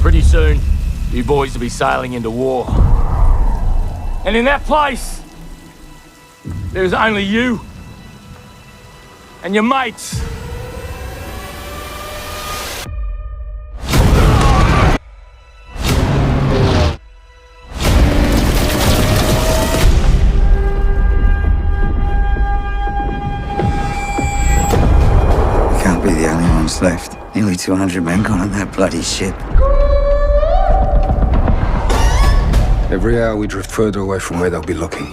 Pretty soon, you boys will be sailing into war. And in that place, there's only you and your mates. We can't be the only ones left. Nearly 200 men gone on that bloody ship. Every hour we drift further away from where they'll be looking.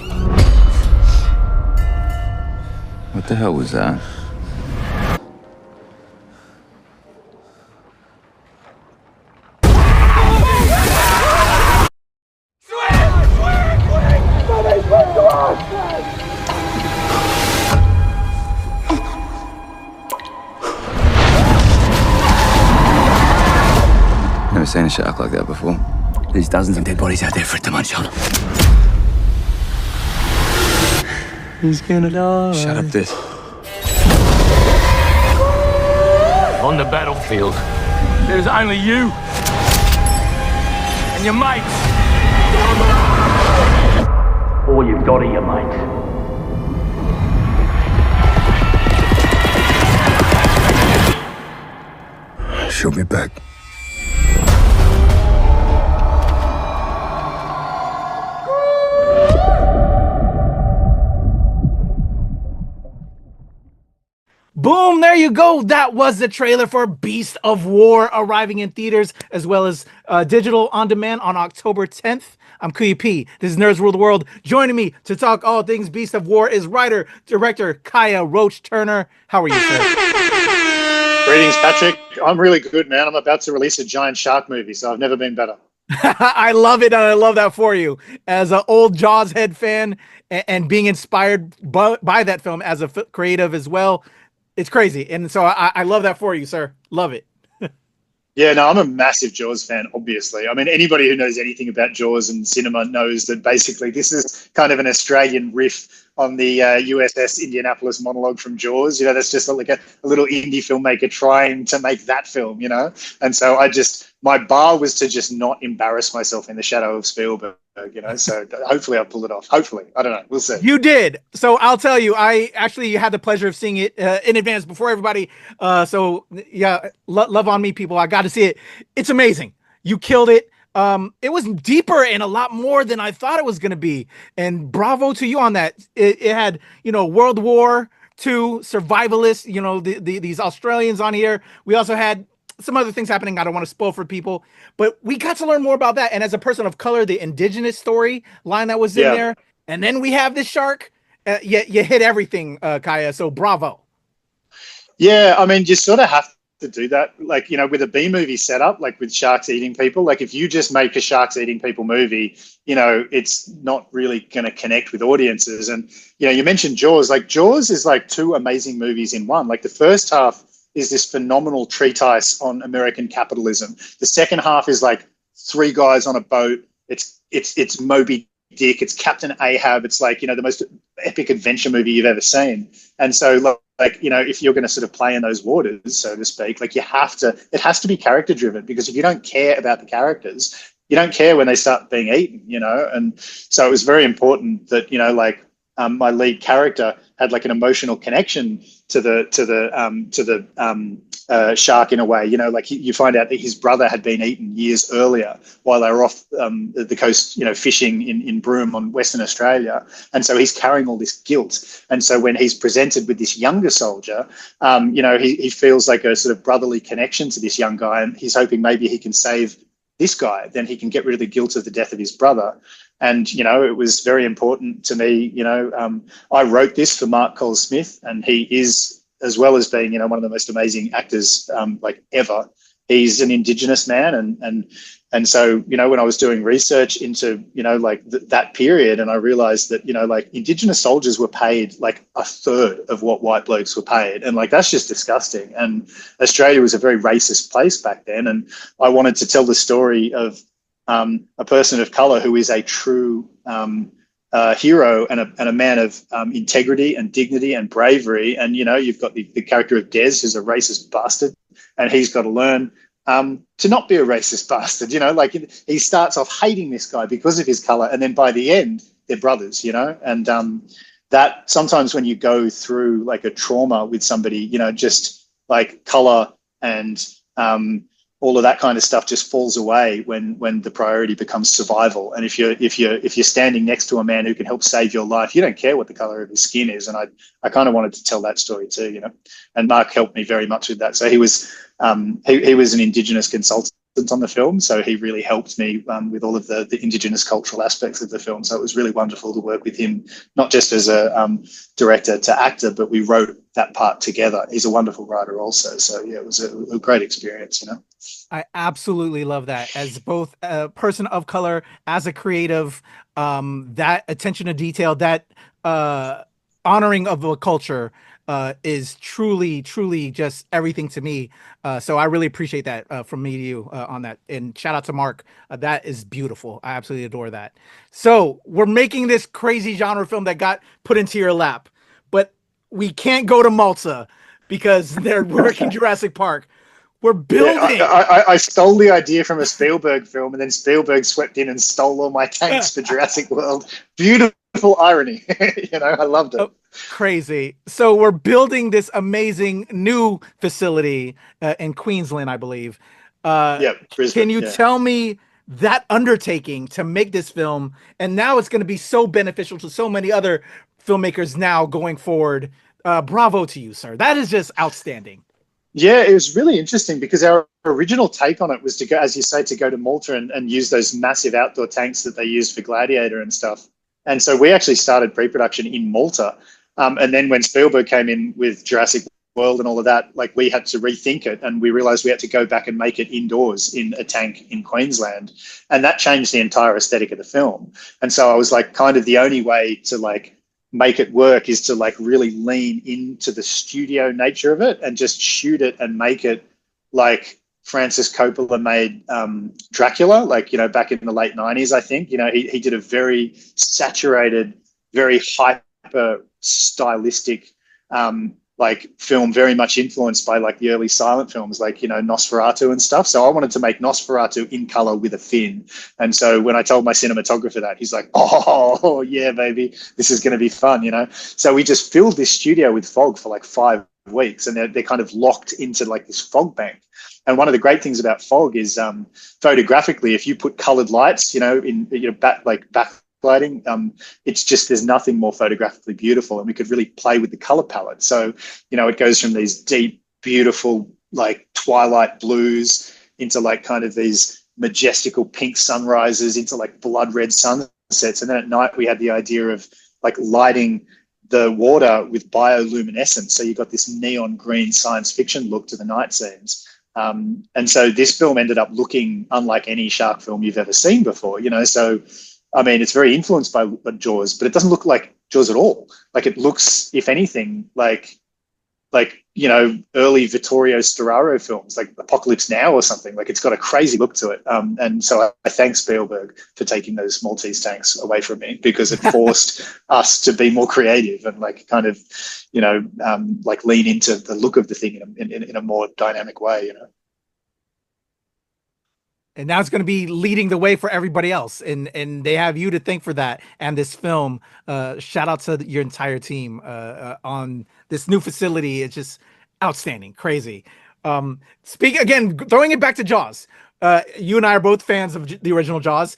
What the hell was that? Never seen a shark like that before. There's dozens of dead bodies out there for it to munch on. He's gonna die. Shut up, this. On the battlefield, there's only you and your mates. All you've got are your mates. She'll be back. Boom, there you go. That was the trailer for Beast of War, arriving in theaters as well as digital on demand on October 10th. I'm KUYA P. This is Nerds Rule the World. Joining me to talk all things Beast of War is writer, director Kiah Roache-Turner. How are you, sir? Greetings, Patrick. I'm really good, man. I'm about to release a giant shark movie, so I've never been better. I love it, and I love that for you. As an old Jaws head fan and being inspired by that film as a creative as well, it's crazy. And so I love that for you, sir. Love it. Yeah, no, I'm a massive Jaws fan, obviously. I mean, anybody who knows anything about Jaws and cinema knows that basically this is kind of an Australian riff on the USS Indianapolis monologue from Jaws. You know, that's just like a little indie filmmaker trying to make that film, you know? And so my bar was to just not embarrass myself in the shadow of Spielberg, you know? So hopefully I'll pull it off. Hopefully. I don't know. We'll see. You did. So I'll tell you, I actually had the pleasure of seeing it in advance before everybody. So yeah, love on me, people. I got to see it. It's amazing. You killed it. It was deeper and a lot more than I thought it was going to be. And bravo to you on that. It had, World War II survivalists, these Australians on here. We also had some other things happening. I don't want to spoil for people, but we got to learn more about that. And as a person of color, the indigenous story line that was in there. And then we have this shark. You hit everything, Kiah. So bravo. Yeah. I mean, you sort of have to do that, like, with a B movie setup, like with sharks eating people. Like if you just make a sharks eating people movie, it's not really going to connect with audiences. And, you mentioned Jaws. Like Jaws is like two amazing movies in one. Like the first half is this phenomenal treatise on American capitalism. The second half is like three guys on a boat. It's Moby Dick. It's Captain Ahab. It's like, the most epic adventure movie you've ever seen. And so if you're going to sort of play in those waters, so to speak, like it has to be character driven, because if you don't care about the characters, you don't care when they start being eaten, And so it was very important that, my lead character had like an emotional connection to the shark in a way, like you find out that his brother had been eaten years earlier while they were off the coast, fishing in Broome on Western Australia. And so he's carrying all this guilt. And so when he's presented with this younger soldier, he feels like a sort of brotherly connection to this young guy. And he's hoping maybe he can save this guy, then he can get rid of the guilt of the death of his brother. And, it was very important to me, I wrote this for Mark Cole-Smith, and he is, as well as being, one of the most amazing actors ever, he's an Indigenous man. And so, when I was doing research into, that period, and I realized that, Indigenous soldiers were paid like a third of what white blokes were paid. And that's just disgusting. And Australia was a very racist place back then. And I wanted to tell the story of a person of color who is a true hero and a man of integrity and dignity and bravery. And, you've got the character of Des, who's a racist bastard, and he's got to learn to not be a racist bastard. Like he starts off hating this guy because of his color, and then by the end they're brothers. And that sometimes when you go through like a trauma with somebody, just like color and all of that kind of stuff just falls away when the priority becomes survival. And if you're standing next to a man who can help save your life, you don't care what the color of his skin is. And I kind of wanted to tell that story too, And Mark helped me very much with that. So he was he was an Indigenous consultant on the film, so he really helped me with all of the Indigenous cultural aspects of the film. So it was really wonderful to work with him, not just as a director to actor, but we wrote that part together. He's a wonderful writer also. So yeah, it was a great experience, I absolutely love that. As both a person of color, as a creative, that attention to detail, that honoring of a culture is truly just everything to me. So I really appreciate that from me to you on that. And shout out to Mark. That is beautiful. I absolutely adore that. So we're making this crazy genre film that got put into your lap, but we can't go to Malta because they're working Jurassic Park. We're building. Yeah, I stole the idea from a Spielberg film, and then Spielberg swept in and stole all my tanks for Jurassic World. Beautiful irony. I loved it. Crazy. So we're building this amazing new facility in Queensland, I believe. Brisbane. Can you tell me that undertaking to make this film, and now it's going to be so beneficial to so many other filmmakers now going forward. Bravo to you, sir. That is just outstanding. Yeah, it was really interesting because our original take on it was to go, as you say, to go to Malta and use those massive outdoor tanks that they used for Gladiator and stuff. And so we actually started pre-production in Malta. And then when Spielberg came in with Jurassic World and all of that, like we had to rethink it, and we realized we had to go back and make it indoors in a tank in Queensland. And that changed the entire aesthetic of the film. And so I was like, kind of the only way to like make it work is to like really lean into the studio nature of it and just shoot it and make it like Francis Coppola made Dracula, like, back in the late 90s, I think. He did a very saturated, very hyper stylistic like film, very much influenced by like the early silent films like Nosferatu and stuff. So I wanted to make Nosferatu in color with a fin. And so when I told my cinematographer that, he's like, oh yeah, baby, this is going to be fun. So we just filled this studio with fog for like 5 weeks, and they're kind of locked into like this fog bank. And one of the great things about fog is photographically, if you put colored lights in backlighting, it's just, there's nothing more photographically beautiful, and we could really play with the color palette. So it goes from these deep, beautiful like twilight blues into like kind of these majestical pink sunrises into like blood red sunsets, and then at night we had the idea of like lighting the water with bioluminescence, so you got this neon green science fiction look to the night scenes. And so this film ended up looking unlike any shark film you've ever seen before. So I mean, it's very influenced by Jaws, but it doesn't look like Jaws at all. Like it looks, if anything, like early Vittorio Storaro films, like Apocalypse Now or something. Like it's got a crazy look to it. And so I thank Spielberg for taking those Maltese tanks away from me, because it forced us to be more creative and like kind of, like lean into the look of the thing in a more dynamic way, And now it's going to be leading the way for everybody else. And they have you to thank for that. And this film, shout out to your entire team on this new facility. It's just outstanding, crazy. Again, throwing it back to Jaws. You and I are both fans of the original Jaws.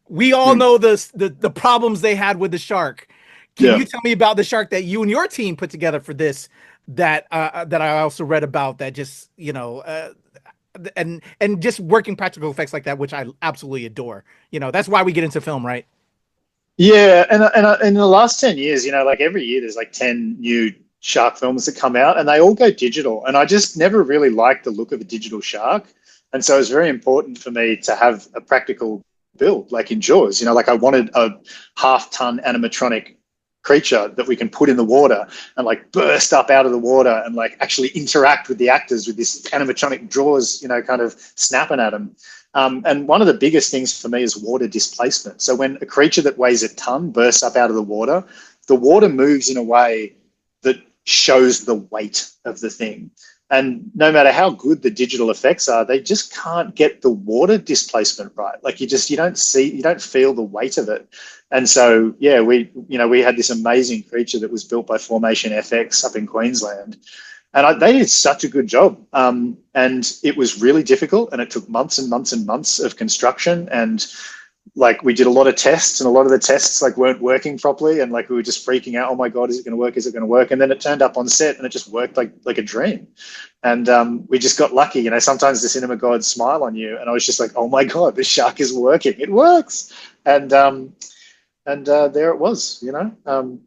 We all know the problems they had with the shark. Can you tell me about the shark that you and your team put together for this, that I also read about, that just, and just working practical effects like that, which I absolutely adore. That's why we get into film, right? Yeah, and in the last 10 years, like every year there's like 10 new shark films that come out, and they all go digital. And I just never really liked the look of a digital shark. And so it's very important for me to have a practical build, like in Jaws. Like I wanted a half-ton animatronic creature that we can put in the water and like burst up out of the water and like actually interact with the actors with this animatronic jaws, kind of snapping at them. And one of the biggest things for me is water displacement. So when a creature that weighs a ton bursts up out of the water moves in a way that shows the weight of the thing. And no matter how good the digital effects are, they just can't get the water displacement right. Like you don't feel the weight of it. And so, yeah, we had this amazing creature that was built by Formation FX up in Queensland. And they did such a good job. And it was really difficult, and it took months and months and months of construction. And like we did a lot of tests, and a lot of the tests like weren't working properly, and like we were just freaking out. Oh my God, is it going to work? Is it going to work? And then it turned up on set, and it just worked like a dream. And we just got lucky. You know, sometimes the cinema gods smile on you, and I was just like, oh my God, this shark is working. It works. And there it was. You know.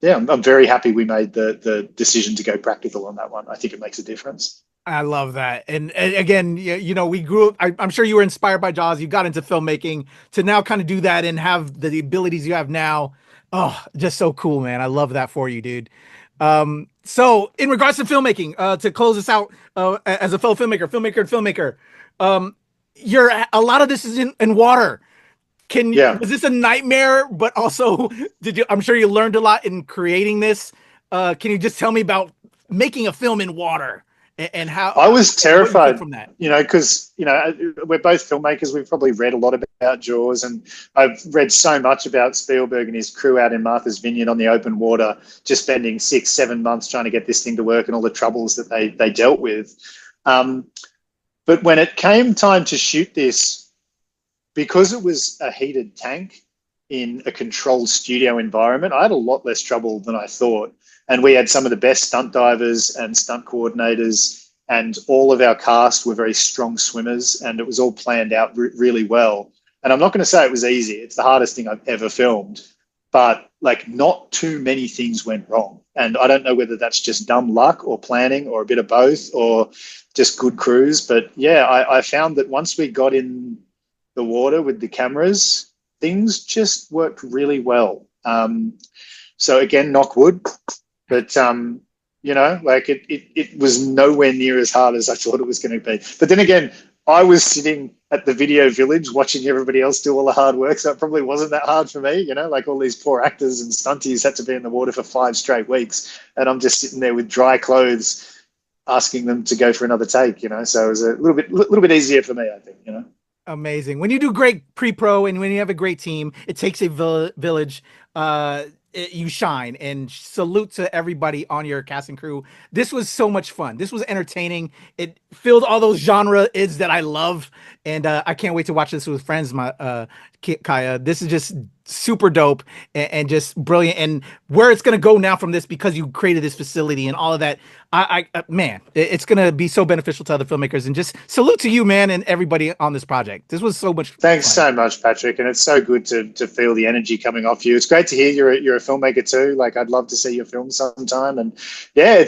Yeah, I'm very happy we made the decision to go practical on that one. I think it makes a difference. I love that. And again, you know, we grew up, I'm sure you were inspired by Jaws. You got into filmmaking to now kind of do that and have the abilities you have now. Oh, just so cool, man. I love that for you, dude. So in regards to filmmaking, to close this out, as a fellow filmmaker, a lot of this is in water. Was this a nightmare, but also I'm sure you learned a lot in creating this. Can you just tell me about making a film in water and how? I was terrified from that, you know, because, you know, we're both filmmakers. We've probably read a lot about Jaws, and I've read so much about Spielberg and his crew out in Martha's Vineyard on the open water, just spending 6-7 months trying to get this thing to work and all the troubles that they dealt with. But when it came time to shoot this, because it was a heated tank in a controlled studio environment, I had a lot less trouble than I thought. And we had some of the best stunt divers and stunt coordinators, and all of our cast were very strong swimmers, and it was all planned out really well. And I'm not going to say it was easy. It's the hardest thing I've ever filmed, but like not too many things went wrong. And I don't know whether that's just dumb luck or planning or a bit of both or just good crews. But yeah, I found that once we got in the water with the cameras, things just worked really well. So again, knock wood, but you know, like it was nowhere near as hard as I thought it was going to be. But then again, I was sitting at the video village watching everybody else do all the hard work, so it probably wasn't that hard for me. You know, like all these poor actors and stunties had to be in the water for 5 straight weeks, and I'm just sitting there with dry clothes asking them to go for another take. You know, so it was a little bit easier for me, I think. You know. Amazing. When you do great pre-pro and when you have a great team, it takes a village. You shine, and salute to everybody on your cast and crew. This was so much fun. This was entertaining. It filled all those genre ids that I love, and I can't wait to watch this with friends. Kiah, this is just super dope and just brilliant. And where it's gonna go now from this, because you created this facility and all of that, man, it's gonna be so beneficial to other filmmakers. And just salute to you, man, and everybody on this project. This was so much Thanks fun. so much, Patrick, and it's so good to feel the energy coming off you. It's great to hear you're a filmmaker too. Like, I'd love to see your film sometime. And yeah,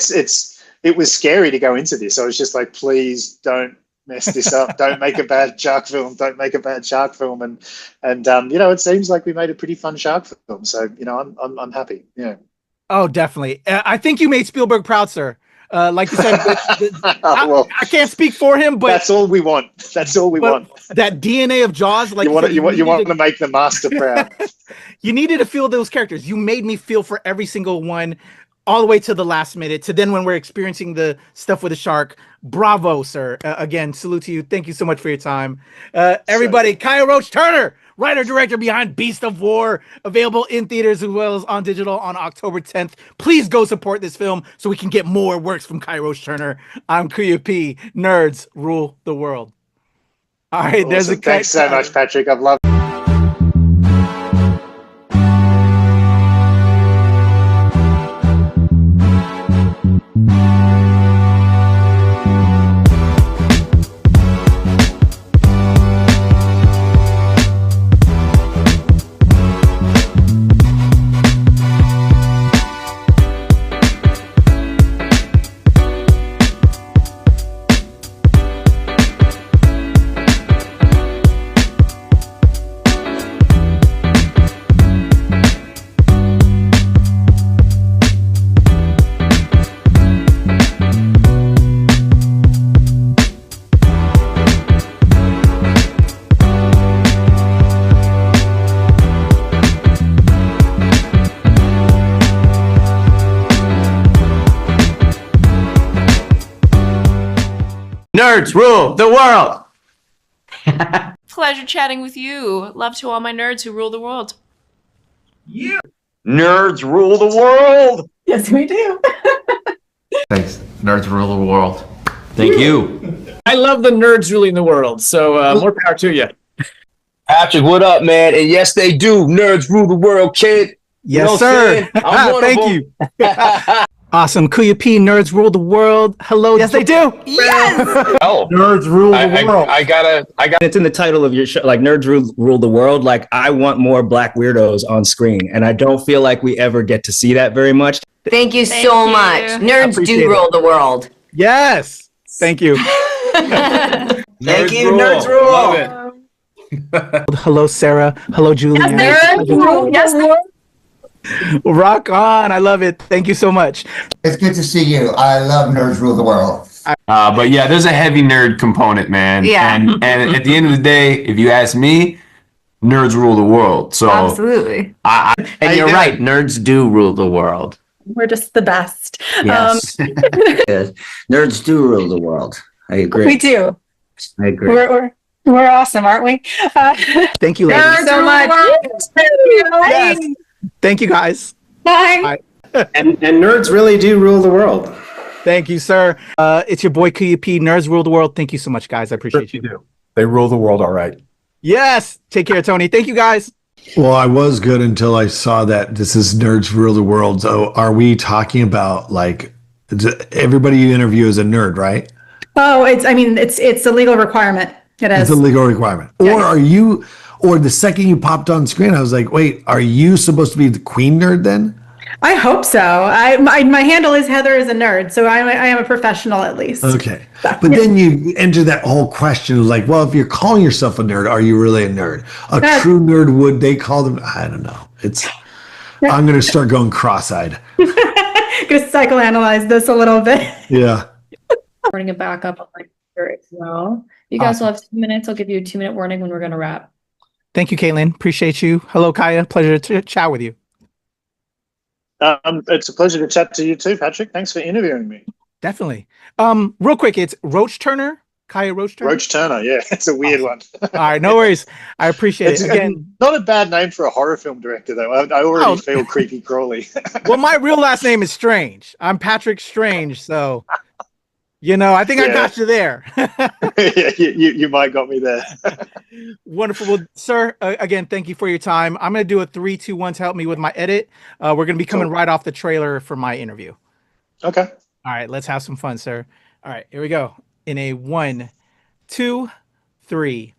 it was scary to go into this. I was just like, please don't mess this up. Don't make a bad shark film. Don't make a bad shark film. And you know, it seems like we made a pretty fun shark film. So, you know, I'm happy. Yeah. Oh, definitely. I think you made Spielberg proud, sir. Like you said, well, I can't speak for him, but that's all we want. That's all we want. That DNA of Jaws, like you want to make the master proud. You needed to feel those characters. You made me feel for every single one, all the way to the last minute, to then when we're experiencing the stuff with the shark. Bravo, sir. Again, salute to you. Thank you so much for your time. Everybody, Kiah Roache-Turner, writer-director behind Beast of War, available in theaters as well as on digital on October 10th. Please go support this film so we can get more works from Kiah Roache-Turner. I'm KUYA P. Nerds rule the world. All right, awesome. There's a Thanks so much, Patrick. I've loved Nerds rule the world. Pleasure chatting with you. Love to all my nerds who rule the world. Nerds rule the world. Yes, we do. Thanks. Nerds rule the world. Thank you. I love the nerds ruling the world, so more power to you. Patrick, what up, man? And yes, they do. Nerds rule the world, kid. Yes, sir. Thank you. Awesome. KUYA P, nerds rule the world. Hello. Yes, they do. Yes. Oh, Nerds rule the world. I got. It's in the title of your show, like Nerds Rule the World. Like, I want more black weirdos on screen, and I don't feel like we ever get to see that very much. Thank you so much. Nerds do rule the world. Yes. Thank you. Thank you, nerds rule. Love it. Hello, Sarah. Hello, Julie. Yes. Rock on. I love it. Thank you so much. It's good to see you. I love Nerds Rule the World. But yeah, there's a heavy nerd component, man. Yeah. And at the end of the day, if you ask me, nerds rule the world. So Absolutely. And you're right. Nerds do rule the world. We're just the best. Yes. Nerds do rule the world. I agree. We do. I agree. We're awesome, aren't we? Thank you, ladies. Nerds so much. Yes. Thank you, guys. Bye. And nerds really do rule the world. Thank you, sir. It's your boy KUYA P, nerds rule the world. Thank you so much, guys. I appreciate you. do. They rule the world, all right. Yes. Take care, Tony. Thank you, guys. Well, I was good until I saw that this is Nerds Rule the World. So are we talking about like everybody you interview is a nerd, right? Oh, it's a legal requirement. It is. It's a legal requirement. Yeah. Or are you, or the second you popped on screen, I was like, wait, are you supposed to be the queen nerd then? I hope so. My handle is Heather is a nerd, so I am a professional at least. Okay. But then you enter that whole question of like, well, if you're calling yourself a nerd, are you really a nerd? True nerd, would they call them? I don't know. I'm going to start going cross-eyed. Going to psychoanalyze this a little bit. Yeah. Bring it back up on my computer as well. You guys will have 2 minutes. I'll give you a 2-minute warning when we're going to wrap. Thank you, Caitlin. Appreciate you. Hello, Kiah. Pleasure to chat with you. It's a pleasure to chat to you too, Patrick. Thanks for interviewing me. Definitely. Real quick, it's Roache-Turner. Kiah Roache-Turner. Roache-Turner, yeah, it's a weird one. All right, no worries. I appreciate it. Again, not a bad name for a horror film director, though. I already feel creepy crawly. Well, my real last name is Strange. I'm Patrick Strange, so I think I got you there. Yeah, you might got me there. Wonderful. Well, sir, again, thank you for your time. I'm going to do a 3, 2, 1 to help me with my edit. We're going to be coming right off the trailer for my interview. Okay. All right, let's have some fun, sir. All right, here we go. In a 1, 2, 3.